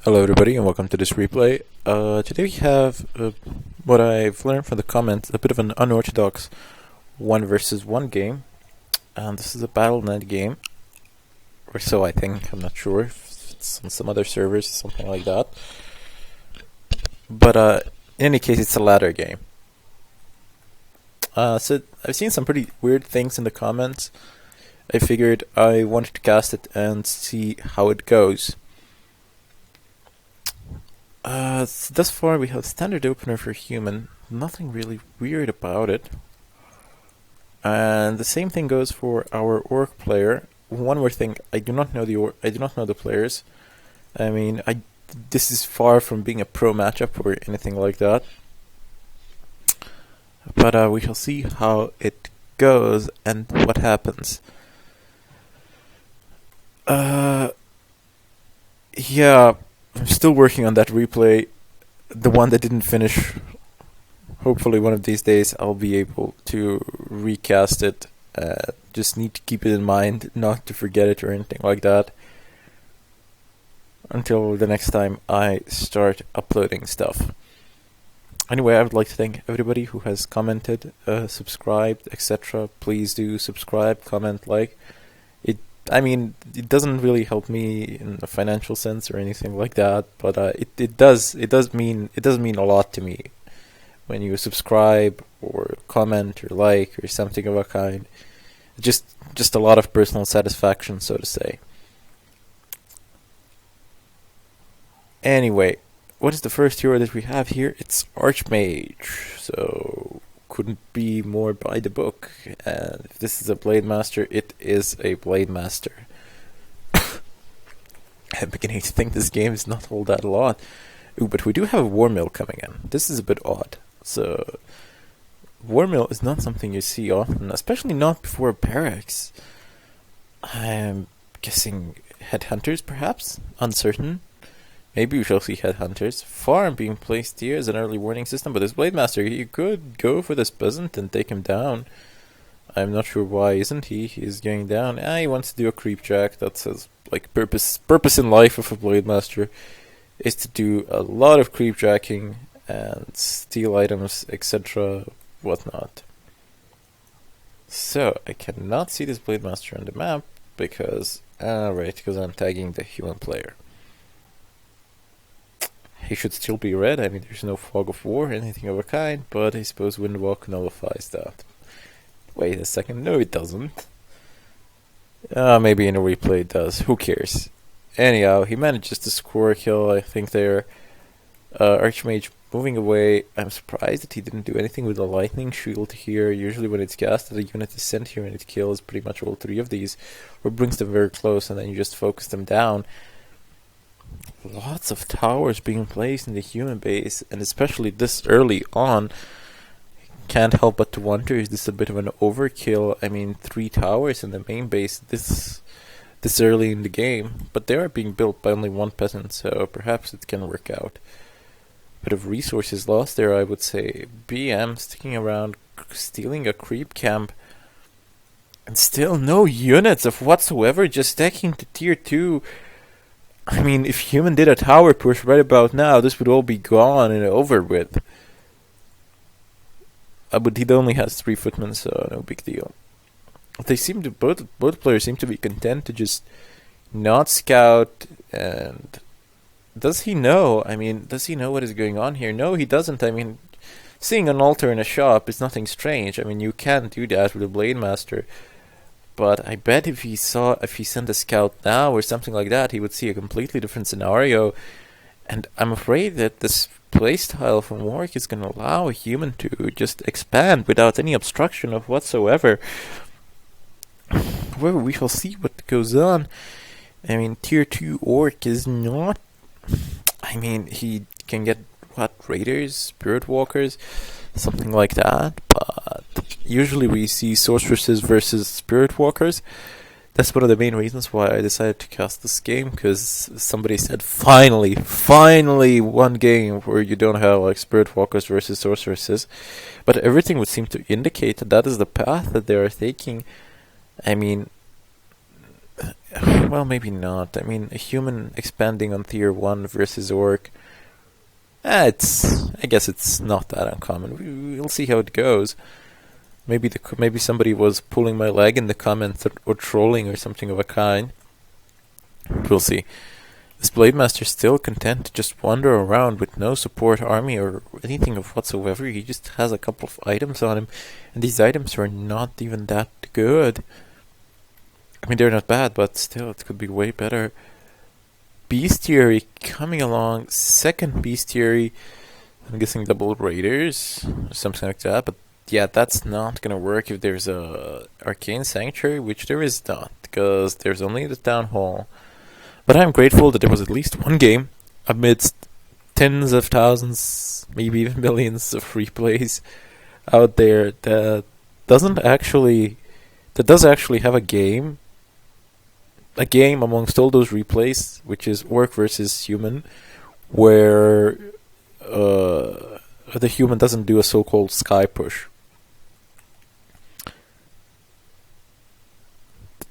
Hello everybody and welcome to this replay. Today we have what I've learned from the comments, a bit of an unorthodox 1 versus 1 game. And this is a Battle.net game, or so I think. I'm not sure if it's on some other servers or something like that. But in any case, it's a ladder game. So I've seen some pretty weird things in the comments. I figured I wanted to cast it and see how it goes. Thus far we have standard opener for human, nothing really weird about it. And the same thing goes for our orc player. One more thing, I do not know the players. I mean, this is far from being a pro matchup or anything like that. But we shall see how it goes and what happens. Yeah, I'm still working on that replay, the one that didn't finish. Hopefully one of these days I'll be able to recast it. Just need to keep it in mind, not to forget it or anything like that, until the next time I start uploading stuff. Anyway, I would like to thank everybody who has commented, subscribed, etc. Please do subscribe, comment, like. It doesn't really help me in a financial sense or anything like that, but it does mean a lot to me when you subscribe or comment or like or something of a kind. Just a lot of personal satisfaction, so to say. Anyway, what is the first hero that we have here? It's Archmage, so couldn't be more by the book. And if this is a Blade Master, it is a Blade Master. I'm beginning to think this game is not all that a lot. Ooh, but we do have a War Mill coming in. This is a bit odd. So, War Mill is not something you see often, especially not before barracks. I'm guessing Headhunters, perhaps? Uncertain. Maybe we shall see Headhunters. Farm being placed here as an early warning system, but this Blade Master, he could go for this peasant and take him down. I'm not sure why isn't he? He's going down. He wants to do a creep jack. That's his purpose in life of a Blade Master is to do a lot of creep jacking and steal items, etc. whatnot. So I cannot see this Blade Master on the map because I'm tagging the human player. He should still be red. I mean, there's no fog of war or anything of a kind, but I suppose Windwalk nullifies that. Wait a second, no it doesn't. Maybe in a replay it does, who cares. Anyhow, he manages to score a kill, I think there. Archmage moving away. I'm surprised that he didn't do anything with the lightning shield here. Usually when it's casted, a unit is sent here and it kills pretty much all three of these, or brings them very close and then you just focus them down. Lots of towers being placed in the human base, and especially this early on, can't help but to wonder, is this a bit of an overkill? I mean, 3 towers in the main base this early in the game, but they are being built by only 1 peasant, so perhaps it can work out. Bit of resources lost there, I would say. BM sticking around, stealing a creep camp, and still no units of whatsoever, just stacking to tier 2. I mean, if human did a tower push right about now, this would all be gone and over with. But he only has 3 footmen, so no big deal. They seem to both players seem to be content to just not scout. And does he know? I mean, does he know what is going on here? No, he doesn't. I mean, seeing an altar in a shop is nothing strange. I mean, you can do that with a Blade Master. But I bet if he sent a scout now or something like that, he would see a completely different scenario. And I'm afraid that this playstyle from Warwick is going to allow a human to just expand without any obstruction of whatsoever. However, we shall see what goes on. I mean, tier 2 Orc is not... I mean, he can get, Raiders? Spirit Walkers? Something like that, but usually we see sorceresses versus spirit walkers. That's one of the main reasons why I decided to cast this game, because somebody said finally one game where you don't have like spirit walkers versus sorceresses. But everything would seem to indicate that is the path that they are taking. I mean, well, maybe not. I mean, a human expanding on tier 1 versus orc, I guess it's not that uncommon. We'll see how it goes. Maybe somebody was pulling my leg in the comments or trolling or something of a kind. We'll see. This Blade Master's still content to just wander around with no support army or anything of whatsoever. He just has a couple of items on him, and these items are not even that good. I mean, they're not bad, but still, it could be way better. Bestiary coming along, second Bestiary. I'm guessing double Raiders or something like that, but yeah, that's not gonna work if there's a Arcane Sanctuary, which there is not, because there's only the Town Hall. But I'm grateful that there was at least one game amidst tens of thousands, maybe even millions of replays out there that does actually have a game amongst all those replays, which is orc versus human, where the human doesn't do a so-called sky push.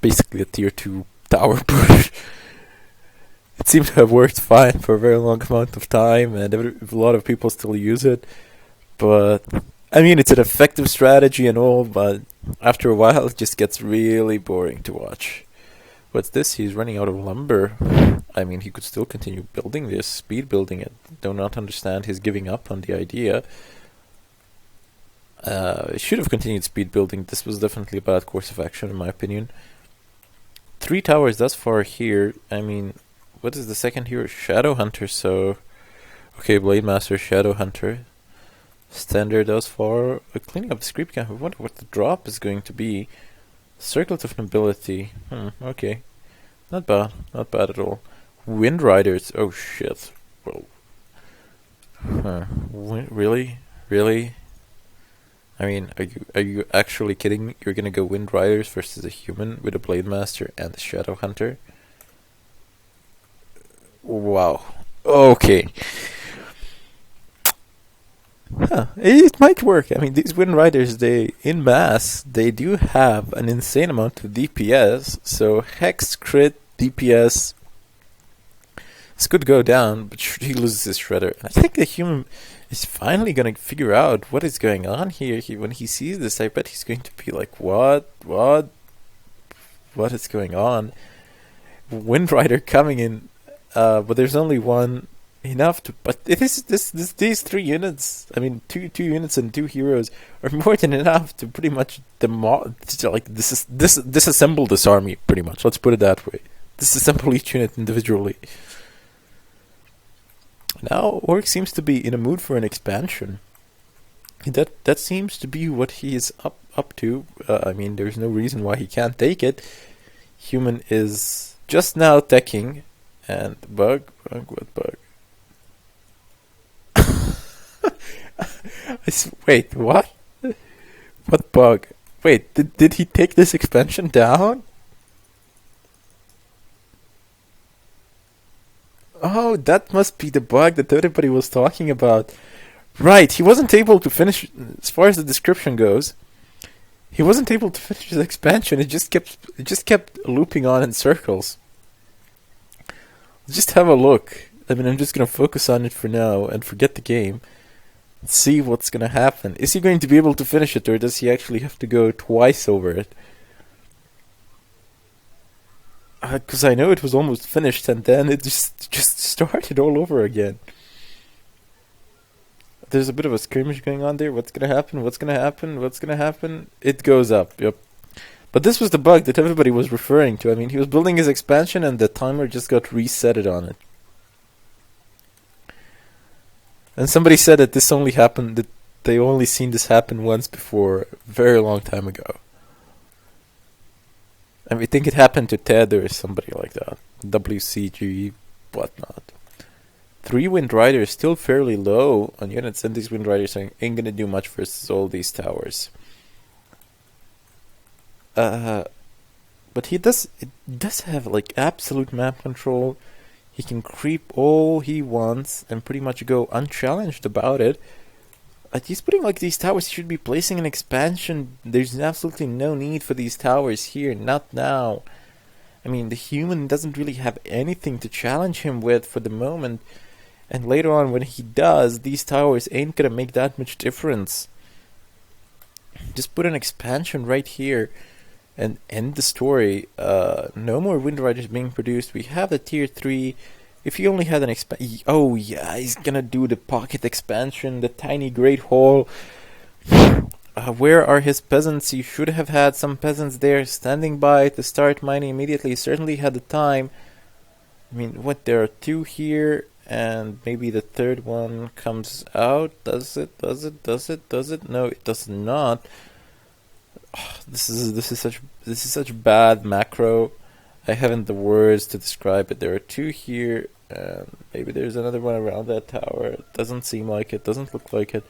Basically a tier 2 tower push. It seems to have worked fine for a very long amount of time, and a lot of people still use it. But, I mean, it's an effective strategy and all, but after a while it just gets really boring to watch. What's this? He's running out of lumber. I mean, he could still continue building this, speed building it. Do not understand his giving up on the idea. Should have continued speed building. This was definitely a bad course of action, in my opinion. 3 towers thus far here. I mean, what is the second here? Shadow Hunter, so... Okay, Blade Master, Shadow Hunter. Standard thus far. Cleaning up the creep camp. I wonder what the drop is going to be. Circlet of Nobility. Okay. Not bad. Not bad at all. Wind Riders. Oh shit. Well... Really? Really? I mean, are you actually kidding me? You're gonna go Wind Riders versus a human with a Blade Master and a Shadow Hunter? Wow. Okay. It might work. I mean, these Wind Riders, in mass, they do have an insane amount of DPS. So Hex, crit, DPS. This could go down, but he loses his Shredder. I think the human is finally going to figure out what is going on here. When he sees this, I bet he's going to be like, what is going on? Wind Rider coming in, but there's only one enough to. But these 3 units, I mean, two units and 2 heroes are more than enough to pretty much disassemble this army. Pretty much, let's put it that way. Disassemble each unit individually. Now, Orc seems to be in a mood for an expansion. That seems to be what he is up to. I mean, there's no reason why he can't take it. Human is just now teching, and what bug? Wait, what? What bug? Wait, did he take this expansion down? Oh, that must be the bug that everybody was talking about. Right, he wasn't able to finish, as far as the description goes, he wasn't able to finish his expansion. It just kept looping on in circles. Just have a look. I mean, I'm just going to focus on it for now and forget the game. See what's going to happen. Is he going to be able to finish it, or does he actually have to go twice over it? Because I know it was almost finished, and then it just started all over again. There's a bit of a skirmish going on there. What's gonna happen? What's gonna happen? What's gonna happen? It goes up, yep. But this was the bug that everybody was referring to. I mean, he was building his expansion, and the timer just got resetted on it. And somebody said that this only happened, that they only seen this happen once before, a very long time ago. I mean, I think it happened to Ted or somebody like that. WCG, whatnot. 3 Wind Riders still fairly low on units, and these Wind Riders ain't gonna do much versus all these towers. But it does have like absolute map control. He can creep all he wants and pretty much go unchallenged about it. He's putting like these towers. He should be placing an expansion. There's absolutely no need for these towers here, not now. I mean, the human doesn't really have anything to challenge him with for the moment, and later on when he does, these towers ain't gonna make that much difference. Just put an expansion right here and end the story. No more Wind Riders being produced. We have the tier 3. If you only had an oh yeah, he's gonna do the pocket expansion, the tiny Great Hall. Where are his peasants? You should have had some peasants there standing by to start mining immediately. Certainly had the time. I mean, what, there are 2 here, and maybe the third one comes out. Does it? Does it? Does it? Does it? No, it does not. This is such bad macro. I haven't the words to describe it. There are 2 here, and maybe there's another one around that tower. It doesn't seem like it. Doesn't look like it.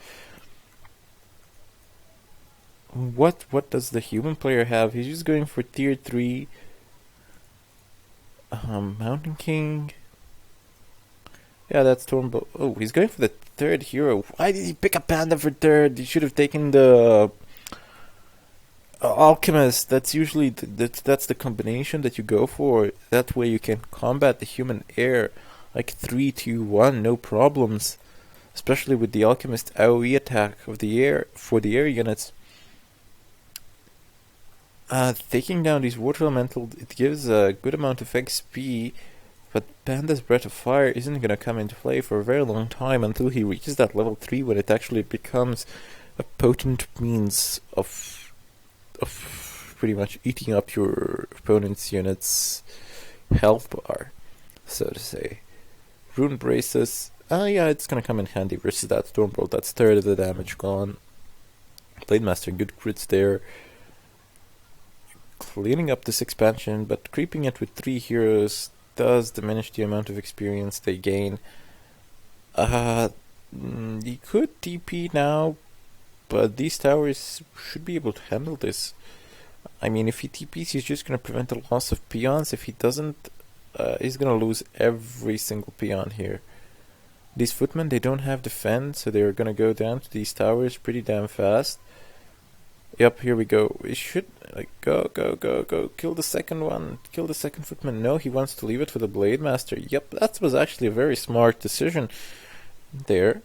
What does the human player have? He's just going for tier 3. Mountain King. Yeah, that's Stormbolt. Oh, he's going for the third hero. Why did he pick a panda for third? He should have taken the Alchemist. That's usually that's the combination that you go for. That way you can combat the human air like 3-2-1, no problems. Especially with the Alchemist AoE attack of the air for the air units. Taking down these water elemental, it gives a good amount of XP, but Panda's Breath of Fire isn't gonna come into play for a very long time until he reaches that level 3, when it actually becomes a potent means of pretty much eating up your opponent's unit's health bar, so to say. Rune Braces, yeah, it's gonna come in handy versus that Stormbolt. That's third of the damage gone. Blademaster, good crits there. Cleaning up this expansion, but creeping it with 3 heroes does diminish the amount of experience they gain. You could TP now, but these towers should be able to handle this. I mean, if he TPs, he's just going to prevent the loss of peons. If he doesn't, he's going to lose every single peon here. These footmen, they don't have defend, so they're going to go down to these towers pretty damn fast. Yep, here we go. We should go. Kill the second one. Kill the second footman. No, he wants to leave it for the Blade Master. Yep, that was actually a very smart decision there.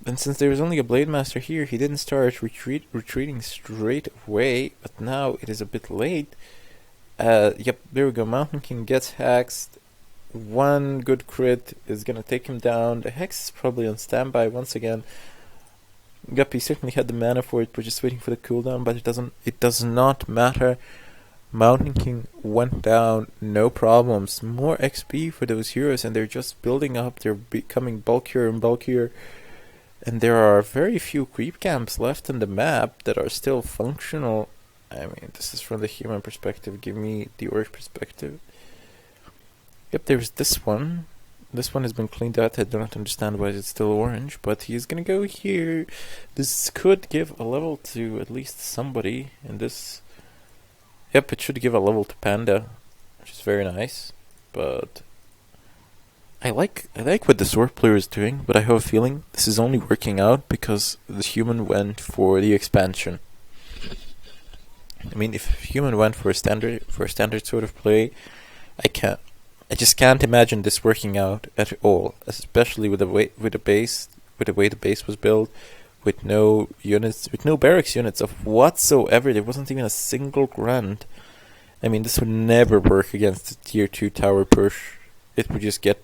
And since there was only a Blade Master here, he didn't start retreating straight away. But now it is a bit late. Yep, there we go. Mountain King gets hexed. One good crit is gonna take him down. The Hex is probably on standby once again. Yep, he certainly had the mana for it. We're just waiting for the cooldown, but it does not matter. Mountain King went down, no problems. More XP for those heroes, and they're just building up. They're becoming bulkier and bulkier. And there are very few creep camps left on the map that are still functional. I mean, this is from the human perspective. Give me the orc perspective. Yep, there's this one. This one has been cleaned out. I do not understand why it's still orange, but he's gonna go here. This could give a level to at least somebody in this. Yep, it should give a level to Panda, which is very nice. But I like what the sword player is doing, but I have a feeling this is only working out because the human went for the expansion. I mean, if human went for a standard sort of play, I just can't imagine this working out at all, especially with the way the base was built, with no units, with no barracks units of whatsoever. There wasn't even a single grunt. I mean, this would never work against the tier 2 tower push. It would just get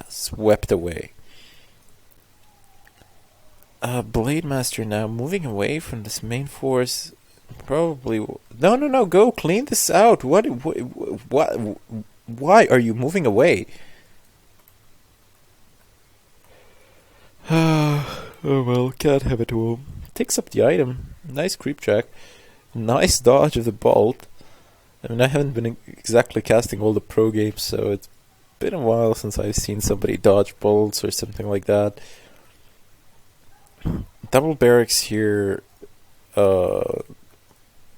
swept away. Blade Master now moving away from this main force. Probably no. Go clean this out. What? Why are you moving away? Oh well, can't have it all. Takes up the item. Nice creep check. Nice dodge of the bolt. I mean, I haven't been exactly casting all the pro games, so it's been a while since I've seen somebody dodge bolts or something like that. Double barracks here.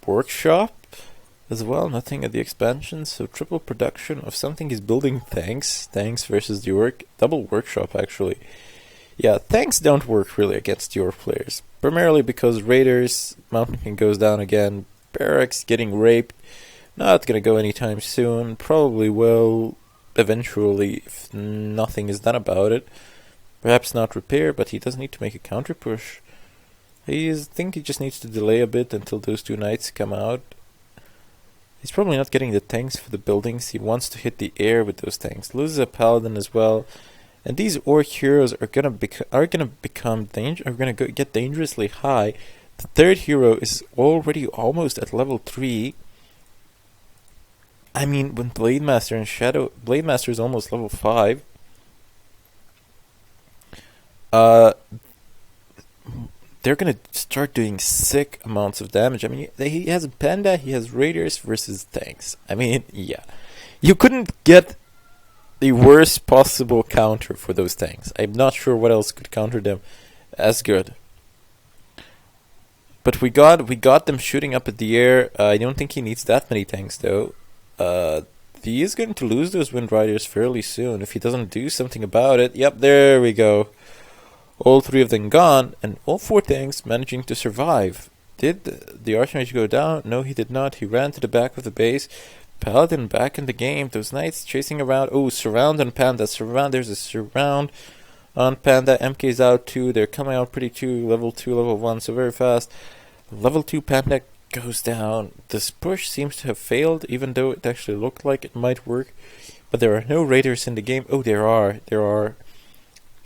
Workshop as well, nothing at the expansion, so triple production of something he's building. Tanks versus the orc. Double workshop, actually. Yeah, tanks don't work really against your players, primarily because raiders, Mountain King goes down again, barracks getting raped Not gonna go anytime soon. Probably will eventually if nothing is done about it. Perhaps not repair, but he does need to make a counter push. I think he just needs to delay a bit until those two knights come out. He's probably not getting the tanks for the buildings. He wants to hit the air with those tanks. Loses a paladin as well, and these orc heroes are gonna get dangerously high. The third hero is already almost at level 3. I mean, when Blade Master is almost level 5. They're gonna start doing sick amounts of damage. I mean, he has Panda, he has Raiders versus tanks. I mean, yeah. You couldn't get the worst possible counter for those tanks. I'm not sure what else could counter them as good. But we got them shooting up at the air. I don't think he needs that many tanks, though. He is going to lose those Wind Riders fairly soon if he doesn't do something about it. Yep, there we go. All 3 of them gone, and all 4 tanks managing to survive. Did the Archmage go down? No, he did not. He ran to the back of the base. Paladin back in the game. Those knights chasing around. Oh, surround on Panda. There's a surround on Panda. MK's out too. They're coming out pretty too. Level 2, level 1, so very fast. Level 2 Panda goes down. This push seems to have failed, even though it actually looked like it might work. But there are no raiders in the game. Oh, there are.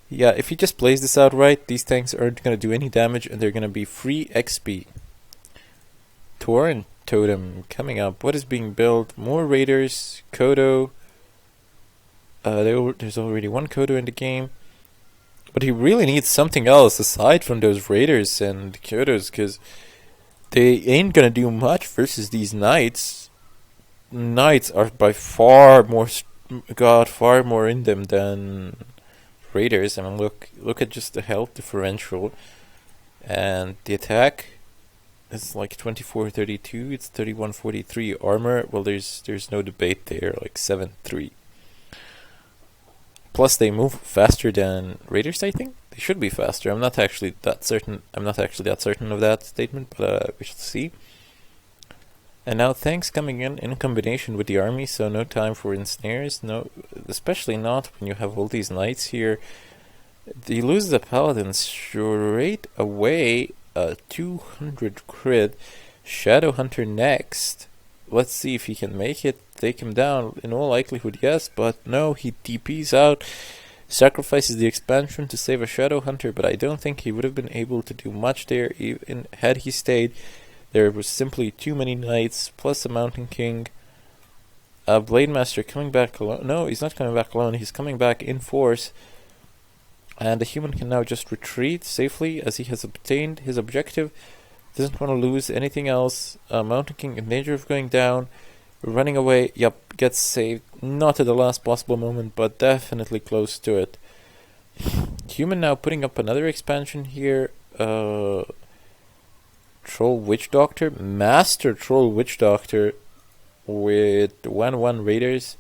Yeah, if he just plays this out right, these tanks aren't going to do any damage, and they're going to be free XP. Tauren Totem coming up. What is being built? More raiders. Kodo. There's already 1 Kodo in the game. But he really needs something else aside from those raiders and Kodos, because they ain't going to do much versus these knights. Knights are by far more in them than raiders. I mean, look at just the health differential, and the attack is like 24-32. It's 31-43. Armor, well, there's no debate there, like 7-3. Plus, they move faster than raiders. I think they should be faster. I'm not actually that certain of that statement, but we shall see. And now tanks coming in combination with the army, so no time for ensnares. No, especially not when you have all these knights here. He loses the paladin straight away. 200 crit. Shadow Hunter next. Let's see if he can make it. Take him down. In all likelihood, yes, but no, he TPs out. Sacrifices the expansion to save a Shadow Hunter, but I don't think he would have been able to do much there even had he stayed. There was simply too many knights, plus a Mountain King. Blade Master coming back alone. No, he's not coming back alone. He's coming back in force. And the human can now just retreat safely as he has obtained his objective. Doesn't want to lose anything else. Mountain King in danger of going down. Running away. Yep, gets saved. Not at the last possible moment, but definitely close to it. Human now putting up another expansion here. Troll Witch Doctor, Master Troll Witch Doctor with 1-1 Raiders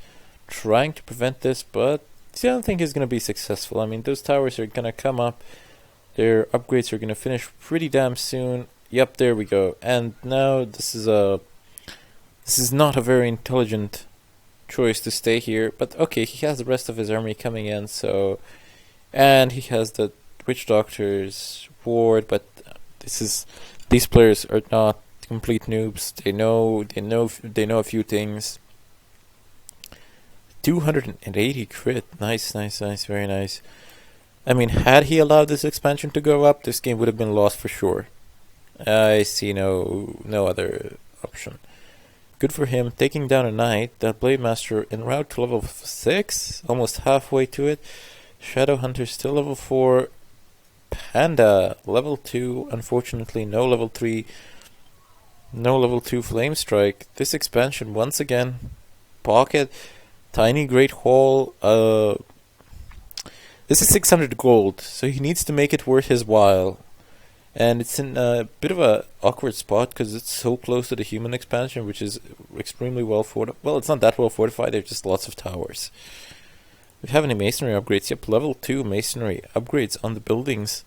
trying to prevent this, but I don't think he's going to be successful. I mean, those towers are going to come up. Their upgrades are going to finish pretty damn soon. Yep, there we go. And now this is not a very intelligent choice to stay here, but okay, he has the rest of his army coming in, so, and he has the Witch Doctor's ward, but these players are not complete noobs. They know a few things. 280 crit. Nice, very nice. I mean, had he allowed this expansion to go up, this game would have been lost for sure. I see no other option. Good for him, taking down a knight. That Blade Master en route to level 6, almost halfway to it. Shadow Hunter still level 4. Panda, level 2, unfortunately no level 3, no level 2 Flame Strike. This expansion, once again, pocket, tiny Great Hall, this is 600 gold, so he needs to make it worth his while. And it's in a bit of a awkward spot, because it's so close to the human expansion, which is extremely well fortified. Well, it's not that well fortified, there's just lots of towers. Do we have any masonry upgrades? Yep, level 2 masonry upgrades on the buildings.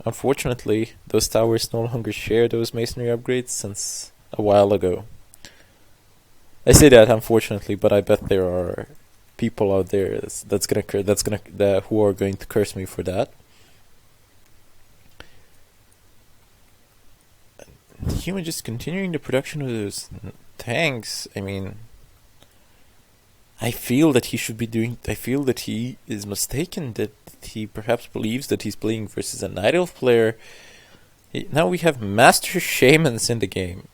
Unfortunately, those towers no longer share those masonry upgrades since a while ago. I say that unfortunately, but I bet there are people out there who are going to curse me for that. Human just continuing the production of those tanks. I mean, I feel that he should be doing. I feel that he is mistaken. That he perhaps believes that he's playing versus a Night Elf player. Now we have Master Shamans in the game.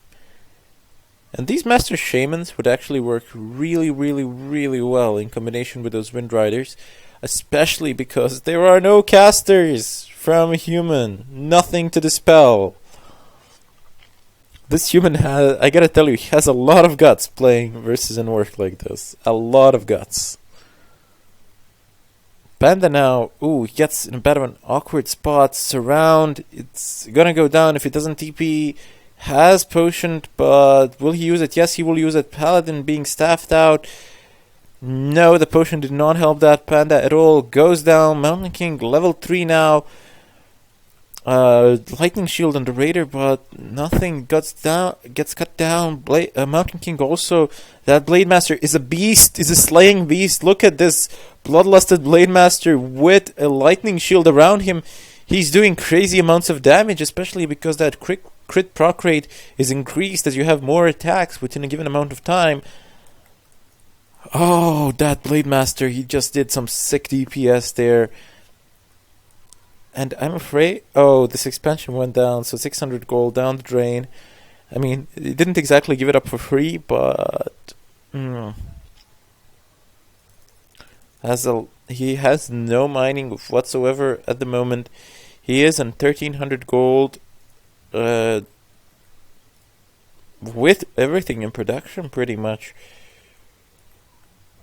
And these Master Shamans would actually work really, really, really well in combination with those Wind Riders, especially because there are no casters from a human. Nothing to dispel. This human has, I gotta tell you, he has a lot of guts playing versus an orc like this. A lot of guts. Panda now, he gets in a bit of an awkward spot. Surround, it's gonna go down if he doesn't TP. Has potion, but will he use it? Yes, he will use it. Paladin being staffed out. No, the potion did not help that Panda at all. Goes down. Mountain King level 3 now. Lightning Shield on the Raider, but nothing gets cut down. Mountain King also. That Blade Master is a beast. Is a slaying beast. Look at this bloodlusted Blade Master with a Lightning Shield around him. He's doing crazy amounts of damage, especially because that crit proc rate is increased as you have more attacks within a given amount of time. Oh, that Blade Master, he just did some sick DPS there. And I'm afraid... Oh, this expansion went down, so 600 gold down the drain. I mean, it didn't exactly give it up for free, but... He has no mining whatsoever at the moment. He is on 1300 gold. With everything in production, pretty much.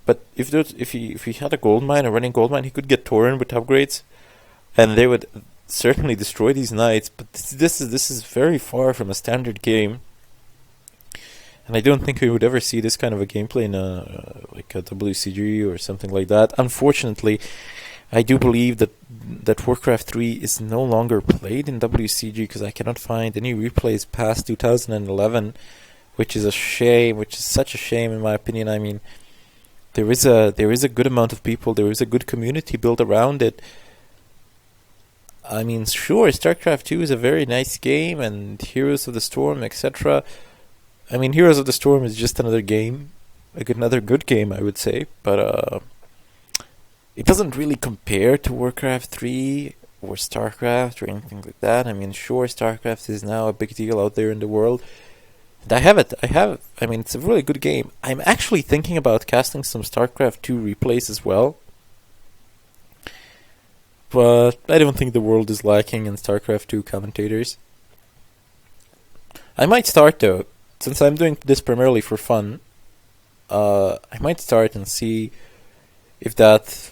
But if he had a gold mine, a running gold mine, he could get Tauren with upgrades, and they would certainly destroy these knights. But this is very far from a standard game, and I don't think we would ever see this kind of a gameplay in a WCG or something like that. Unfortunately, I do believe that Warcraft 3 is no longer played in WCG because I cannot find any replays past 2011, which is a shame. Which is such a shame in my opinion. I mean, there is a good amount of people. There is a good community built around it. I mean, sure, StarCraft 2 is a very nice game, and Heroes of the Storm, etc. I mean, Heroes of the Storm is just another game, another good game, I would say, but it doesn't really compare to Warcraft 3 or StarCraft or anything like that. I mean, sure, StarCraft is now a big deal out there in the world. And I have it. I mean, it's a really good game. I'm actually thinking about casting some StarCraft 2 replays as well. But I don't think the world is lacking in StarCraft 2 commentators. I might start though, since I'm doing this primarily for fun. I might start and see if that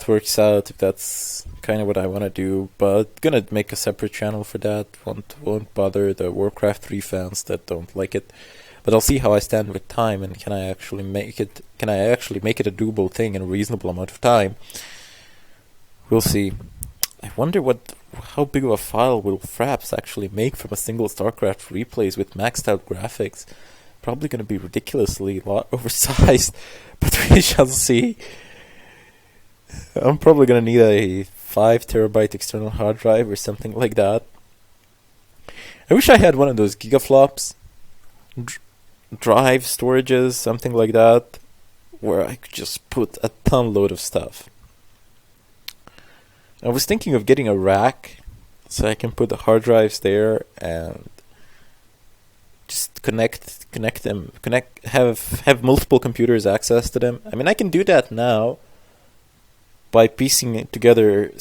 works out, if that's kind of what I want to do, but gonna make a separate channel for that. Won't bother the Warcraft 3 fans that don't like it. But I'll see how I stand with time, and can I actually make it a doable thing in a reasonable amount of time. We'll see. I wonder how big of a file will Fraps actually make from a single StarCraft replays with maxed out graphics. Probably gonna be ridiculously oversized, but we shall see. I'm probably gonna need a 5 terabyte external hard drive or something like that. I wish I had one of those gigaflops drive storages, something like that, where I could just put a ton load of stuff. I was thinking of getting a rack so I can put the hard drives there and just have multiple computers access to them. I mean, I can do that now by piecing it together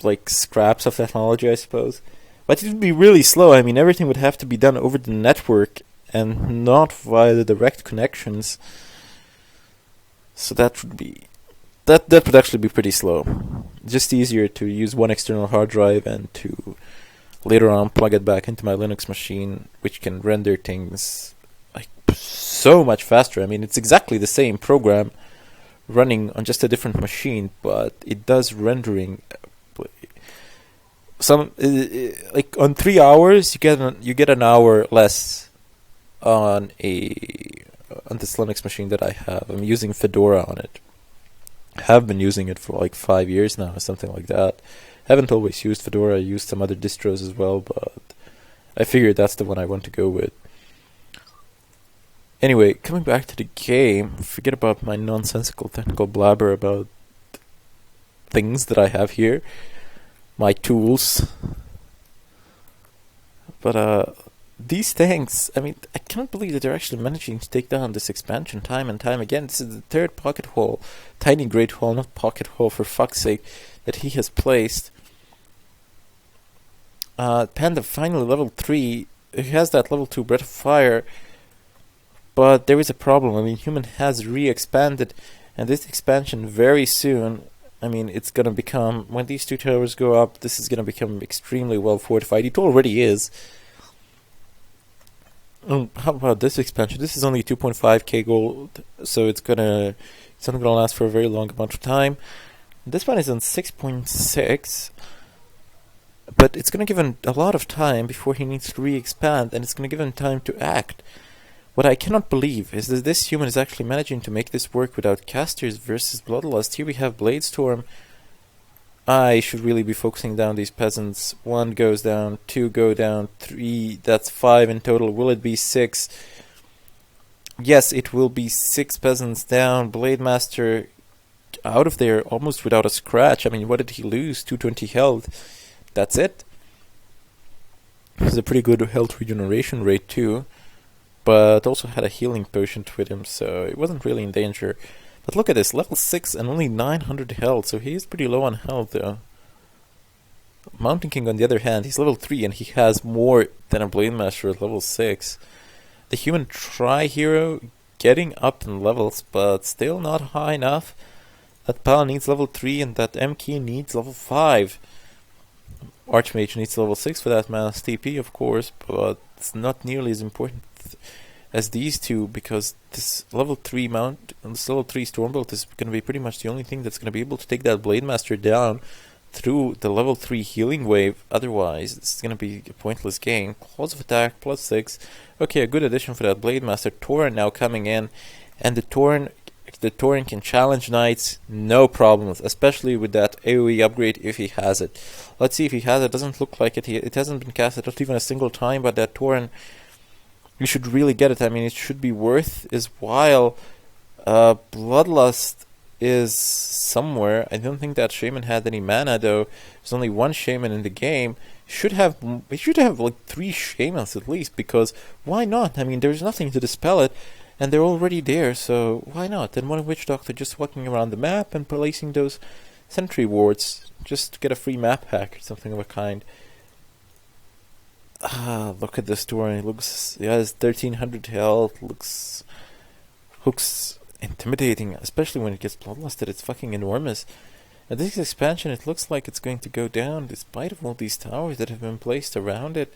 like scraps of technology, I suppose. But it would be really slow. I mean, everything would have to be done over the network and not via the direct connections. So that would actually be pretty slow. Just easier to use one external hard drive and to later on plug it back into my Linux machine, which can render things like so much faster. I mean, it's exactly the same program running on just a different machine, but it does rendering. Like on 3 hours, you get an hour less on a on this Linux machine that I have. I'm using Fedora on it. I have been using it for like 5 years now, or something like that. Haven't always used Fedora. I used some other distros as well, but I figured that's the one I want to go with. Anyway, coming back to the game, forget about my nonsensical technical blabber about things that I have here, my tools. But these tanks, I mean, I can't believe that they're actually managing to take down this expansion time and time again. This is the third pocket hole, tiny great hole, not pocket hole for fuck's sake, that he has placed. Panda finally level 3, he has that level 2 Breath of Fire, but there is a problem. I mean, Human has re-expanded, and this expansion very soon, I mean, it's gonna become, when these two towers go up, this is gonna become extremely well fortified. It already is. How about this expansion? This is only 2.5k gold, so it's not gonna last for a very long amount of time. This one is on 6.6, but it's gonna give him a lot of time before he needs to re-expand, and it's gonna give him time to act. What I cannot believe is that this Human is actually managing to make this work without casters versus Bloodlust. Here we have Bladestorm. I should really be focusing down these peasants. 1 goes down, 2 go down, 3, that's 5 in total. Will it be 6? Yes, it will be 6 peasants down. Blademaster out of there almost without a scratch. I mean, what did he lose? 220 health. That's it. This is a pretty good health regeneration rate too, but also had a healing potion with him, so it wasn't really in danger. But look at this, level 6 and only 900 health, so he is pretty low on health though. Mountain King, on the other hand, he's level 3 and he has more than a Blademaster at level 6. The Human Tri-Hero getting up in levels, but still not high enough. That Pal needs level 3 and that M-Key needs level 5. Archmage needs level 6 for that Man's TP, of course, but it's not nearly as important as these two, because this level 3 mount and this level 3 Stormbolt is going to be pretty much the only thing that's going to be able to take that Blademaster down through the level 3 healing wave. Otherwise, it's going to be a pointless game. Claws of Attack, plus 6. Okay, a good addition for that Blademaster. Tauren now coming in, and the Tauren can challenge Knights, no problems, especially with that AoE upgrade if he has it. Let's see if he has it. Doesn't look like it. It hasn't been casted not even a single time, but that Tauren, you should really get it. I mean, it should be worth his while. Bloodlust is somewhere. I don't think that Shaman had any mana though. There's only 1 Shaman in the game. We should have like 3 Shamans at least, because why not? I mean, there's nothing to dispel it, and they're already there, so why not? Then one Witch Doctor just walking around the map and placing those sentry wards just to get a free map pack or something of a kind. Look at this story. It looks, he has 1300 health. Looks intimidating, especially when it gets bloodlusted. It's fucking enormous. And this expansion, it looks like it's going to go down despite of all these towers that have been placed around it.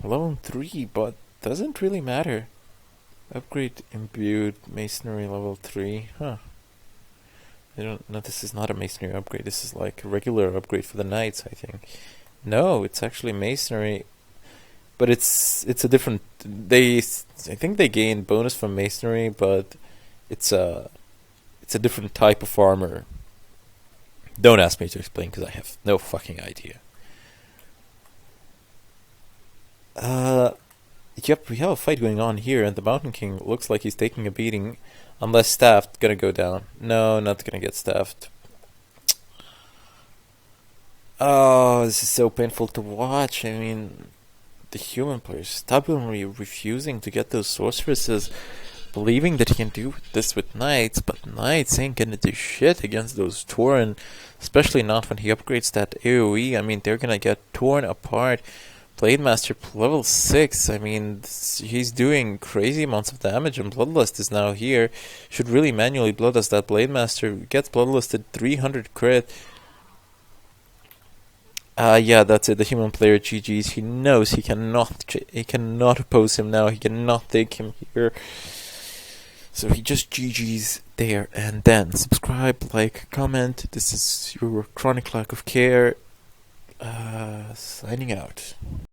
Level 3, but doesn't really matter. Upgrade imbued masonry level 3. Huh. I don't know. This is not a masonry upgrade. This is like a regular upgrade for the knights, I think. No, it's actually masonry, but it's a different. I think they gain bonus from masonry, but it's a different type of armor. Don't ask me to explain because I have no fucking idea. Yep, we have a fight going on here, and the Mountain King looks like he's taking a beating, unless Staffed gonna go down. No, not gonna get Staffed. Oh, this is so painful to watch. I mean, the Human player stubbornly refusing to get those sorceresses, believing that he can do this with Knights, but Knights ain't gonna do shit against those Tauren, especially not when he upgrades that AoE. I mean, they're gonna get torn apart. Blademaster level 6, I mean, he's doing crazy amounts of damage, and Bloodlust is now here. Should really manually Bloodlust that Blademaster. Gets Bloodlusted 300 crit. Yeah, that's it. The Human player GG's. He knows he cannot oppose him now. He cannot take him here. So he just GG's there and then. Subscribe, like, comment. This is your Chronic Lack of Care. Signing out.